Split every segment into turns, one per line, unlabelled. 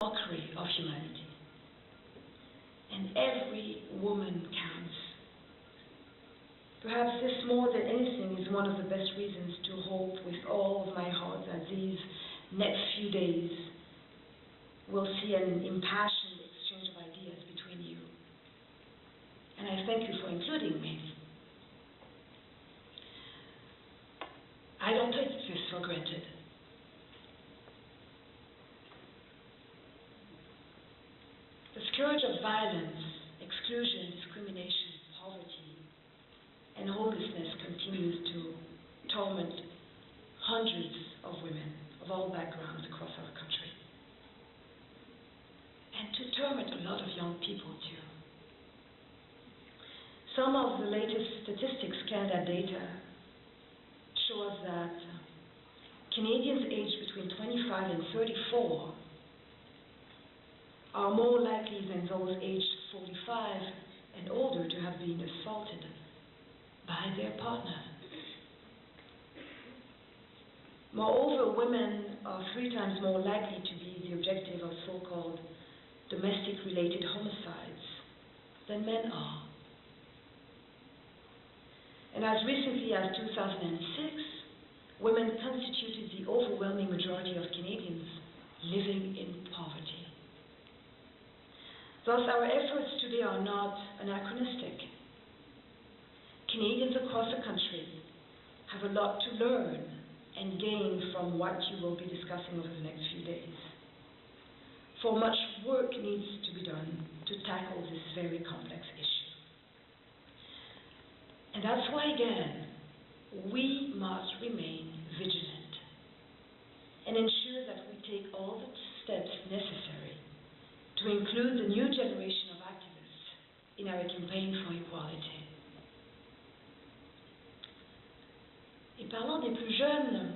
mockery of humanity. And every woman counts. Perhaps this more than anything is one of the best reasons to hope with all of my heart that these next few days will see an impassioned exchange of ideas between you. And I thank you for including me. I don't take this for granted. The scourge of violence, exclusion, discrimination, poverty, and homelessness continues to torment hundreds of women of all backgrounds across our country. And to torment a lot of young people too. Some of the latest statistics, Canada data, show us that Canadians aged between 25 and 34 are more likely than those aged 45 and older to have been assaulted by their partner. Moreover, women are 3 times more likely to be the objective of so-called domestic-related homicides than men are. And as recently as 2006, women constituted the overwhelming majority of Canadians living in poverty. Thus, our efforts today are not anachronistic. Canadians across the country have a lot to learn and gain from what you will be discussing over the next few days. For much work needs to be done to tackle this very complex issue. And that's why, again, we must remain vigilant and ensure that we take all the steps necessary to include the new generation of activists in our campaign for equality. Et parlant des plus jeunes,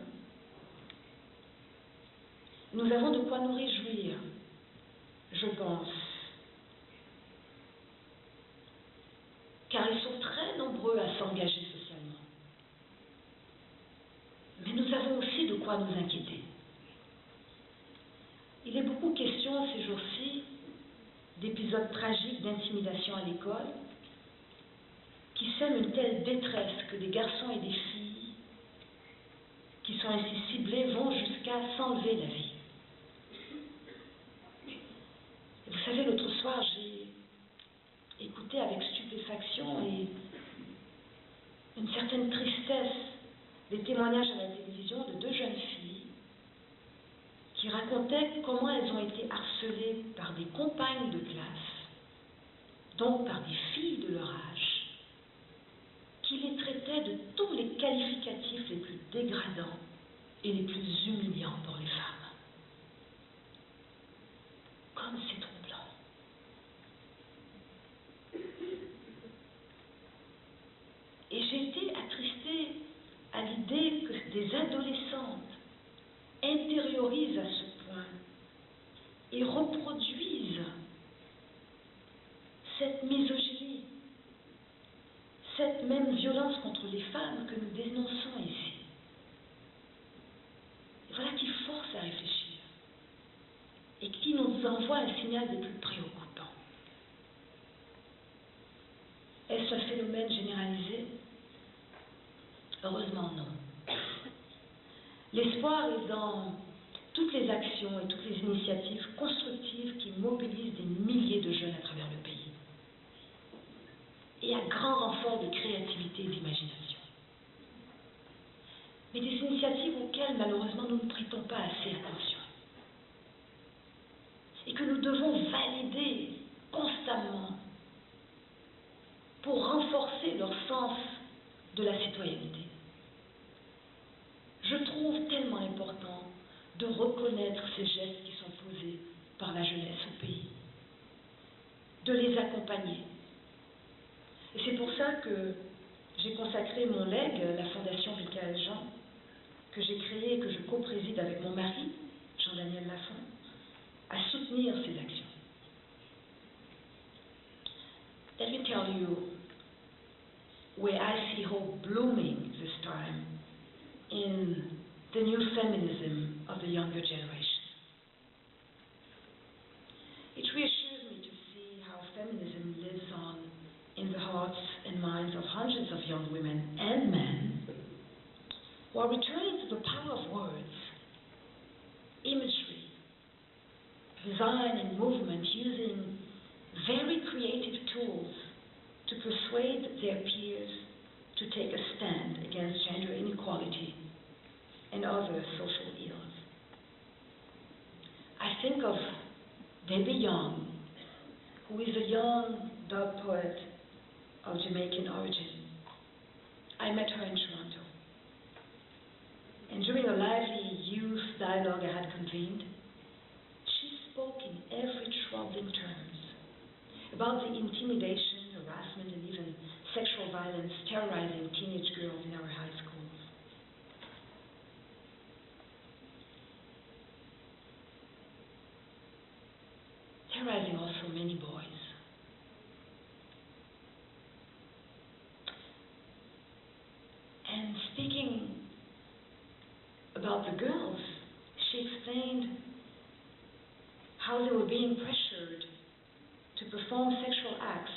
nous avons de quoi nous réjouir, je pense, car ils sont très nombreux à s'engager socialement. Mais nous avons aussi de quoi nous inquiéter. Il est beaucoup question ces jours-ci d'épisodes tragiques d'intimidation à l'école qui sèment une telle détresse que des garçons et des filles qui sont ainsi ciblés vont jusqu'à s'enlever la vie. Et vous savez, l'autre soir, j'ai écouté avec stupéfaction et une certaine tristesse des témoignages à la télévision de 2 jeunes filles qui racontaient comment elles ont été harcelées par des compagnes de classe, donc par des filles de leur âge, qui les traitaient de tous les qualificatifs les plus dégradants et les plus humiliants pour les femmes. Comme c'est troublant. Et j'ai été attristée à l'idée que des adolescentes intériorisent à ce point et reproduisent cette misogynie, cette même violence contre les femmes que nous dénonçons ici. Et voilà qui force à réfléchir et qui nous envoie un signal des plus préoccupants. Est-ce un phénomène généralisé? Heureusement non. L'espoir est dans toutes les actions et toutes les initiatives constructives qui mobilisent des milliers de jeunes à travers le pays. Et à grand renfort de créativité et d'imagination. Mais des initiatives auxquelles, malheureusement, nous ne prêtons pas assez attention. Et que nous devons valider constamment pour renforcer leur sens de la citoyenneté. Je trouve tellement important de reconnaître ces gestes qui sont posés par la jeunesse au pays, de les accompagner. Et c'est pour ça que j'ai consacré mon legs, la Fondation Michael Jean, que j'ai créée et que je co-préside avec mon mari, Jean-Daniel Lafont, à soutenir ces actions. Let me tell you where I see hope blooming this time in the new feminism of the younger generation. It reassures me to see how feminism lives on in the hearts and minds of hundreds of young women and men who are returning to the power of words, imagery, design and movement, using very creative tools to persuade their peers to take a stand against gender inequality and other social ills. I think of Debbie Young, who is a young dog poet of Jamaican origin. I met her in Toronto. And during a lively youth dialogue I had convened, she spoke in every troubling terms about the intimidation, harassment, and even sexual violence terrorizing teenage girls in our high schools. Terrorizing also many boys. And speaking about the girls, she explained how they were being pressured to perform sexual acts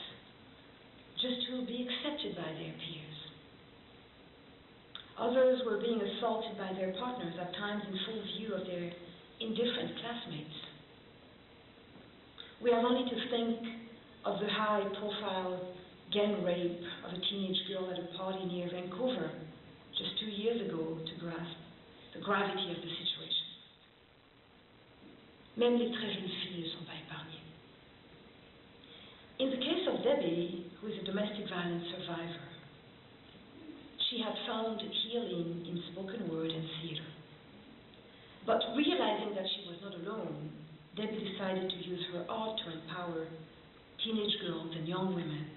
just to be accepted by their peers. Others were being assaulted by their partners, at times in full view of their indifferent classmates. We have only to think of the high-profile gang rape of a teenage girl at a party near Vancouver just 2 years ago to grasp the gravity of the situation. Même les très jeunes filles ne sont pas épargnées. In the case of Debbie, who is a domestic violence survivor, she had found healing in spoken word and theater. But realizing that she was not alone, Debbie decided to use her art to empower teenage girls and young women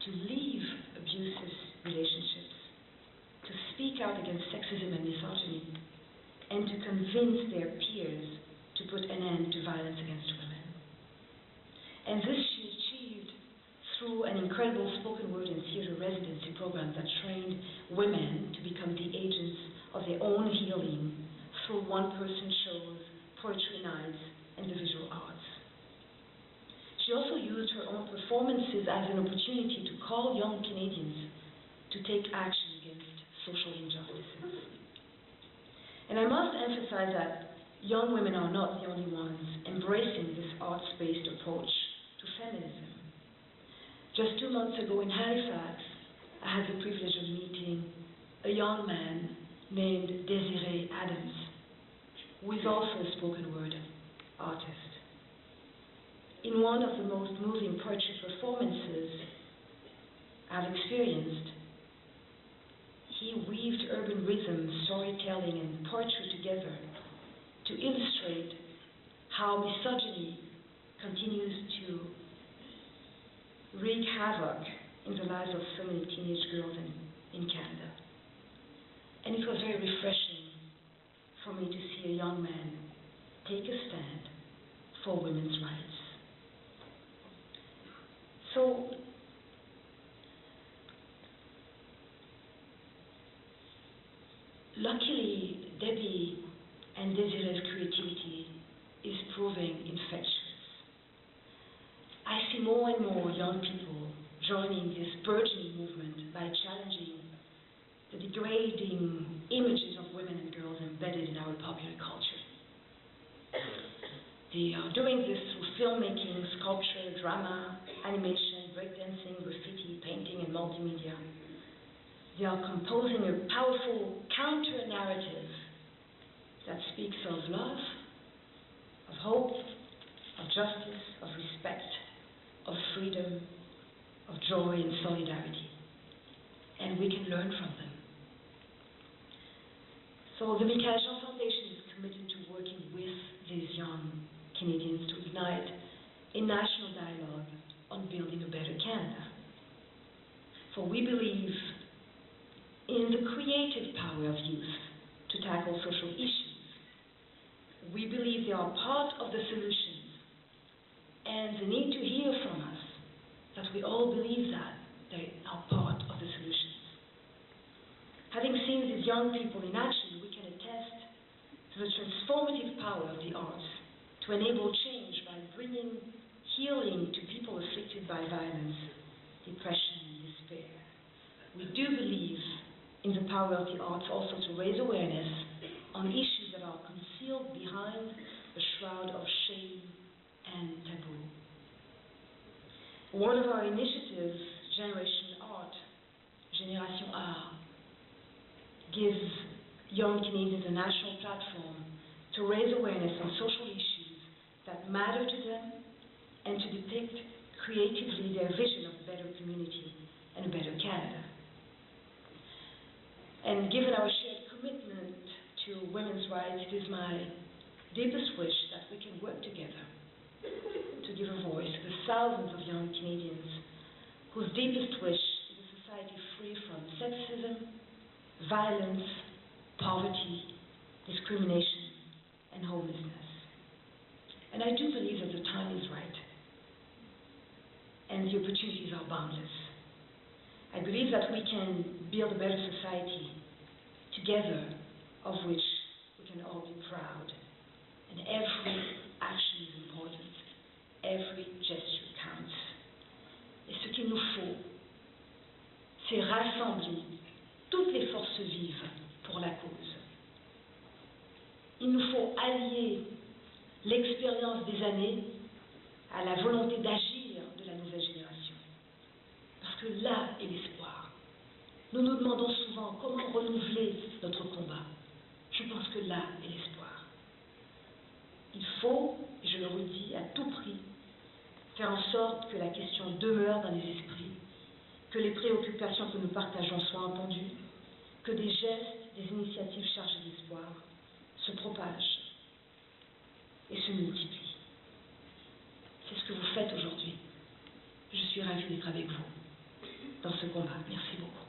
to leave abusive relationships, to speak out against sexism and misogyny, and to convince their peers to put an end to violence against women. And this she achieved through an incredible spoken word and theater residency program that trained women to become the agents of their own healing through one-person shows, poetry nights, and the visual arts. She also used her own performances as an opportunity to call young Canadians to take action against social injustices. And I must emphasize that young women are not the only ones embracing this arts-based approach to feminism. Just 2 months ago in Halifax, I had the privilege of meeting a young man named Desiree Adams, who is also a spoken word artist. In one of the most moving poetry performances I've experienced, he weaved urban rhythm, storytelling, and poetry together to illustrate how misogyny continues to wreak havoc in the lives of so many teenage girls in Canada. And it was very refreshing for me to see a young man take a stand for women's rights. So, luckily, Debbie and Desiree's creativity is proving infectious. I see more and more young people joining this burgeoning movement by challenging the degrading images of women and girls embedded in our popular culture. They are doing this through filmmaking, sculpture, drama, animation, breakdancing, graffiti, painting, and multimedia. They are composing a powerful counter-narrative that speaks of love, of hope, of justice, of respect, of freedom, of joy and solidarity. And we can learn from them. So the Michaël Jean Foundation is committed to working with these young Canadians to ignite a national dialogue on building a better Canada. For we believe in the creative power of youth to tackle social issues. We believe they are part of the solutions, and they need to hear from us that we all believe that they are part of the solutions. Having seen these young people in action, we can attest to the transformative power of the arts to enable change by bringing power of the arts also to raise awareness on issues that are concealed behind a shroud of shame and taboo. One of our initiatives, Generation Art, Génération Art, gives young Canadians a national platform to raise awareness on social issues that matter to them and to depict creatively their vision of a better community and a better Canada. And given our shared commitment to women's rights, it is my deepest wish that we can work together to give a voice to the thousands of young Canadians whose deepest wish is a society free from sexism, violence, poverty, discrimination, and homelessness. And I do believe that the time is right, and the opportunities are boundless. I believe that we can build a better society together, of which we can all be proud. And every action is important. Every gesture counts. Et ce qu'il nous faut, c'est rassembler toutes les forces vives pour la cause. Il nous faut allier l'expérience des années à la volonté d'agir de la nouvelle génération. Parce que là est l'espoir. Nous nous demandons souvent comment renouveler notre combat. Je pense que là est l'espoir. Il faut, et je le redis à tout prix, faire en sorte que la question demeure dans les esprits, que les préoccupations que nous partageons soient entendues, que des gestes, des initiatives chargées d'espoir se propagent et se multiplient. C'est ce que vous faites aujourd'hui. Je suis ravie d'être avec vous dans ce combat. Merci beaucoup.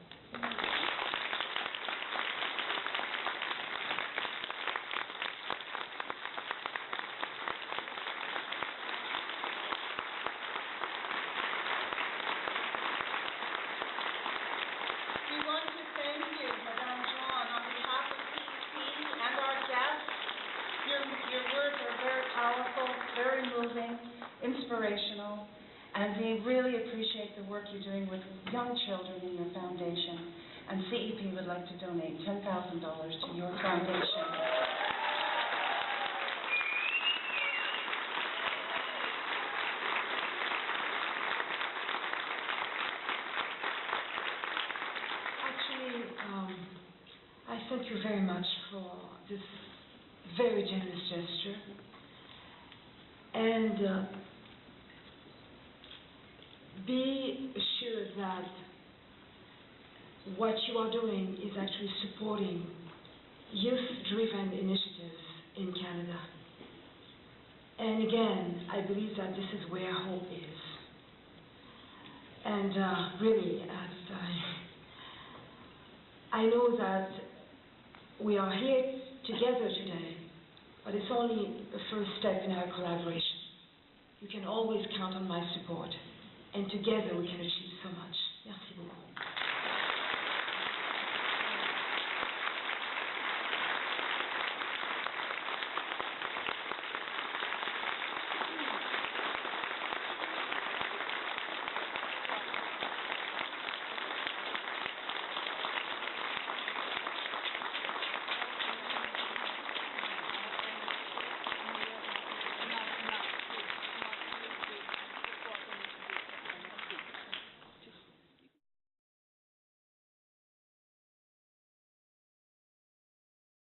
Very moving, inspirational, and we really appreciate the work you're doing with young children in your foundation. And CEP would like to donate $10,000 to your foundation.
Actually, I thank you very much for this very generous gesture. And be assured that what you are doing is actually supporting youth-driven initiatives in Canada. And again, I believe that this is where hope is. And really, I know that we are here together today, but it's only a first step in our collaboration. You can always count on my support, and together we can achieve so much.